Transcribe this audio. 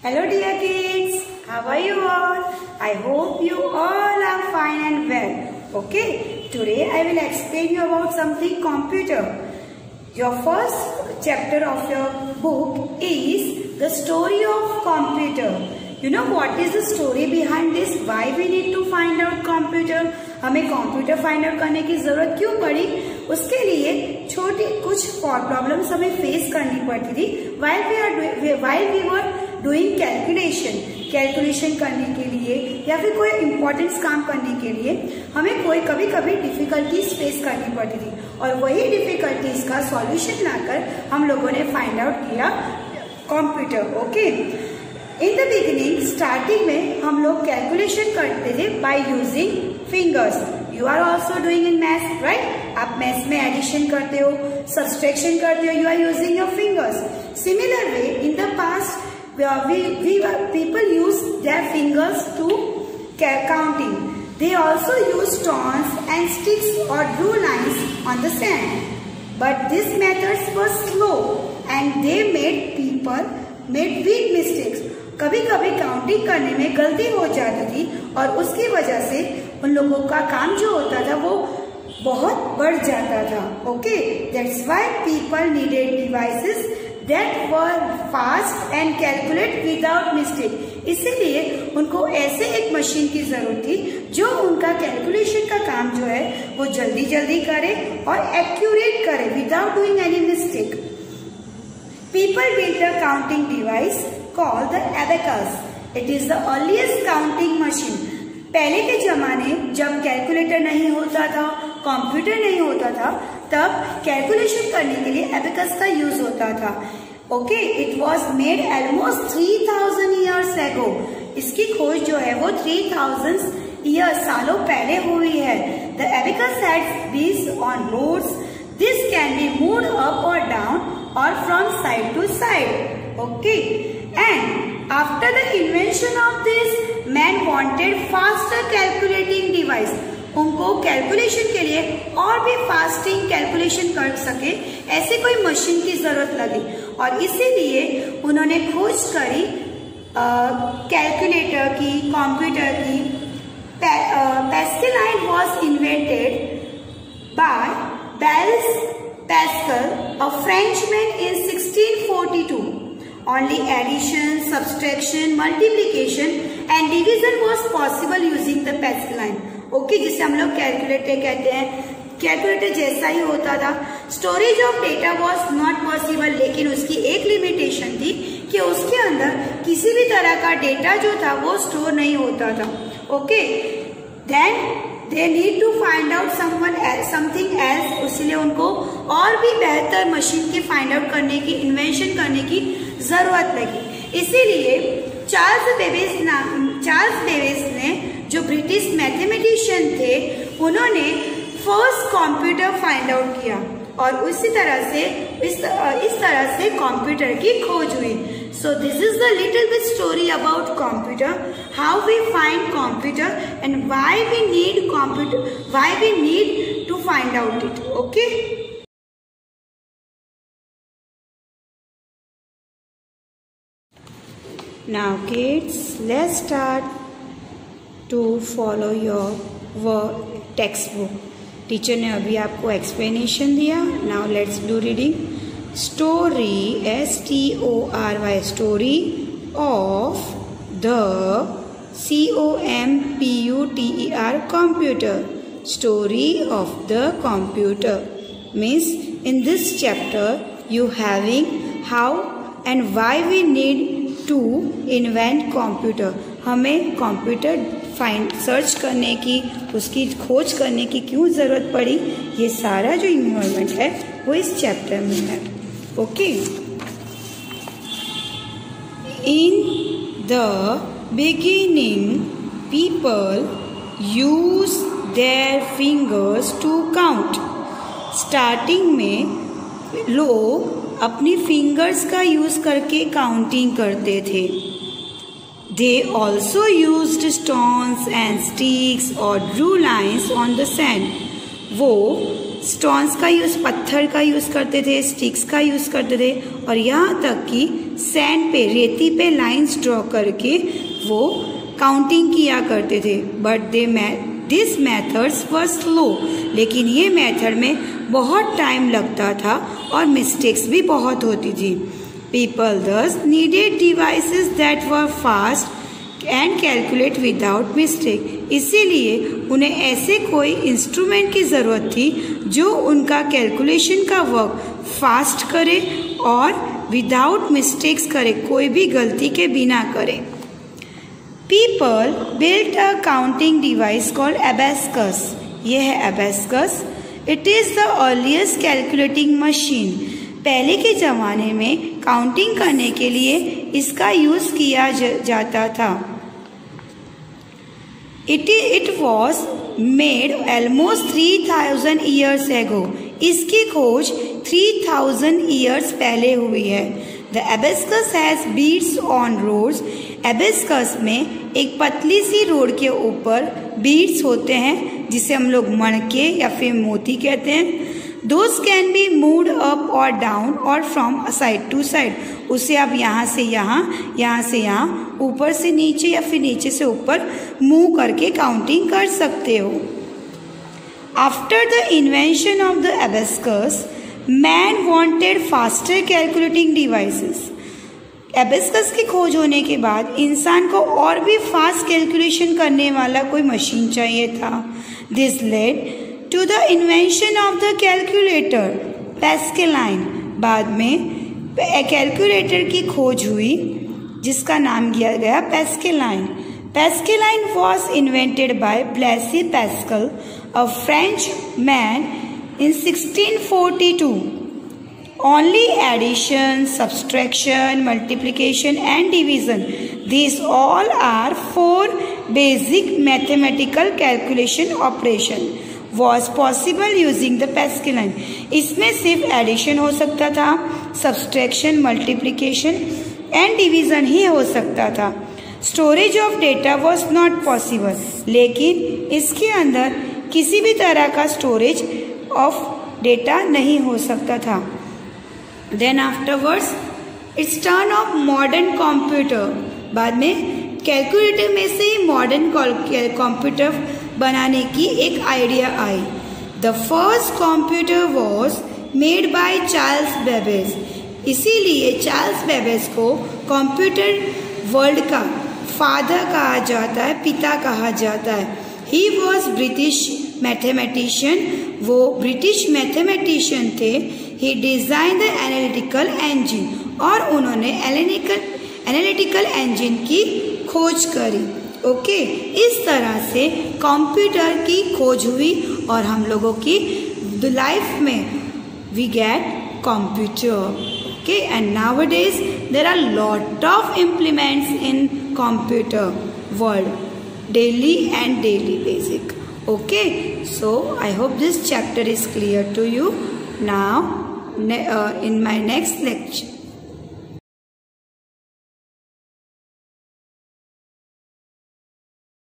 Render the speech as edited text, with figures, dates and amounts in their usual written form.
Hello dear kids, how are you all? I hope you all are fine and well. Okay, today I will explain you about something computer. Your first chapter of your book is the story of computer. You know what is the story behind this? Why we need to find out computer? हमें computer find out करने की जरूरत क्यों पड़ी? उसके लिए छोटी कुछ प्रॉब्लम्स हमें फेस करनी पड़ती थी while we were doing calculation करने के लिए या फिर कोई इम्पोर्टेंस काम करने के लिए हमें कभी कभी डिफिकल्टीज फेस करनी पड़ती थी और वही डिफिकल्टीज का सॉल्यूशन लाकर हम लोगों ने फाइंड आउट किया computer. Okay, in the beginning starting में हम लोग कैलकुलेशन करते थे by using fingers. You are also doing in maths, right? आप मैथ्स में एडिशन करते हो, सब्सट्रैक्शन करते हो, you are using your fingers. Similar way in the past people use their fingers to counting. They also use stones and sticks or drew lines on the sand. But these methods were slow and they made big mistakes. कभी कभी counting करने में गलती हो जाती थी और उसकी वजह से उन लोगों का काम जो होता था वो बहुत बढ़ जाता था. Okay, that's why people needed devices that were fast and calculate without mistake. इसीलिए उनको ऐसे एक मशीन की जरूरत थी जो उनका कैलकुलेशन का काम जो है वो जल्दी जल्दी करे और एक्यूरेट करे without doing any mistake. People built a counting device called the abacus. It is the earliest counting machine. पहले के जमाने जब कैलकुलेटर नहीं होता था, कंप्यूटर नहीं होता था, तब कैलकुलेशन करने के लिए एबेकस का यूज होता था. Okay, it was made almost 3000 years ago. इसकी खोज जो है वो 3000 years सालों पहले हुई है. The abacus had wheels on rods. This can be moved up और डाउन और from side to side. Okay, and after the invention of this man wanted faster calculating device. उनको कैलकुलेशन के लिए और भी फास्टिंग कैलकुलेशन कर सके ऐसे कोई मशीन की जरूरत लगी और इसीलिए उन्होंने खोज करी कैलकुलेटर की, कंप्यूटर की. Pascal was invented by Blaise Pascal, a Frenchman, in 1642. Only addition, subtraction, multiplication and division was possible using the Pascal line. Okay, जिसे हम लोग कैलकुलेटर कहते हैं. कैलकुलेटर जैसा ही होता था. Storage of data was not possible, लेकिन उसकी एक लिमिटेशन थी कि उसके अंदर किसी भी तरह का डेटा जो था वो स्टोर नहीं होता था. Okay, then they need to find out something else. इसलिए उनको और भी बेहतर मशीन के फाइंड आउट करने की, इन्वेंशन करने की जरूरत लगी. इसीलिए चार्ल्स बेबेज ने, जो ब्रिटिश मैथमेटिशियन थे, उन्होंने फर्स्ट कंप्यूटर फाइंड आउट किया और इस तरह से कंप्यूटर की खोज हुई. So this is the little bit story about computer, how we find computer and why we need computer, why we need to find out it. Okay, now kids, let's start to follow your textbook. Teacher ने अभी आपको explanation दिया. Now let's do reading. Story, STORY, story of the COMPUTER, computer. Story of the computer means in this chapter you having how and why we need to invent computer. हमें computer search करने की, उसकी खोज करने की क्यों जरूरत पड़ी, ये सारा जो इन्वॉल्वमेंट है वो इस चैप्टर में है. Okay, in the beginning people use their fingers to count. Starting में लोग अपनी फिंगर्स का यूज करके काउंटिंग करते थे. They also used stones and sticks और drew lines on the sand. वो स्टोन्स का यूज, पत्थर का यूज करते थे, स्टिक्स का यूज करते थे और यहाँ तक कि सैंड पे, रेती पे लाइंस ड्रॉ करके वो काउंटिंग किया करते थे। But this methods were slow, लेकिन ये मेथड में बहुत टाइम लगता था और मिस्टेक्स भी बहुत होती थी। People thus needed devices that were fast and calculate without mistake। इसीलिए उन्हें ऐसे कोई इंस्ट्रूमेंट की ज़रूरत थी जो उनका कैलकुलेशन का वर्क फास्ट करे और विदाउट मिस्टेक्स करे, कोई भी गलती के बिना करे। People built a counting device called abacus। यह है abacus। It is the earliest calculating machine। पहले के ज़माने में काउंटिंग करने के लिए इसका यूज़ किया जाता था। It was made almost 3000 years ago। इसकी खोज 3000 years पहले हुई है। The abacus has beads on rods। abacus में एक पतली सी रोड के ऊपर बीड्स होते हैं जिसे हम लोग मणके या फिर मोती कहते हैं। Those can be moved up or down or from side to side। उसे आप यहाँ से यहाँ, यहाँ से यहाँ, ऊपर से नीचे या फिर नीचे से ऊपर मूव करके काउंटिंग कर सकते हो। After the invention of the abacus, man wanted faster calculating devices। एबेस्कस की खोज होने के बाद इंसान को और भी फास्ट कैलकुलेशन करने वाला कोई मशीन चाहिए था। This led to the invention of the calculator Pascaline. बाद में कैलकुलेटर की खोज हुई जिसका नाम दिया गया Pascaline. Pascaline was invented by Blaise Pascal, a French man, in 1642। Only addition, subtraction, multiplication and division, these all are four basic mathematical calculation operation was possible using the Pascaline। इसमें सिर्फ addition हो सकता था, subtraction, multiplication and division ही हो सकता था। Storage of data was not possible, लेकिन इसके अंदर किसी भी तरह का स्टोरेज ऑफ डेटा नहीं हो सकता था। Then afterwards it's turn of modern computer। बाद में कैलकुलेटर में से ही मॉडर्न कंप्यूटर बनाने की एक idea I. The first computer was made by Charles Babbage. इसीलिए चार्ल्स बेबेज को कंप्यूटर वर्ल्ड का फादर कहा जाता है, पिता कहा जाता है। He was British mathematician. वो ब्रिटिश मैथमेटिशियन थे। ही डिजाइन द एनालिटिकल इंजन। और उन्होंने एनालिटिकल इंजन की खोज करी। ओके, इस तरह से कंप्यूटर की खोज हुई और हम लोगों की लाइफ में we get computer. Okay, and nowadays there are lot of implements in computer world daily and daily basic. Okay, so I hope this chapter is clear to you. Now in my next lecture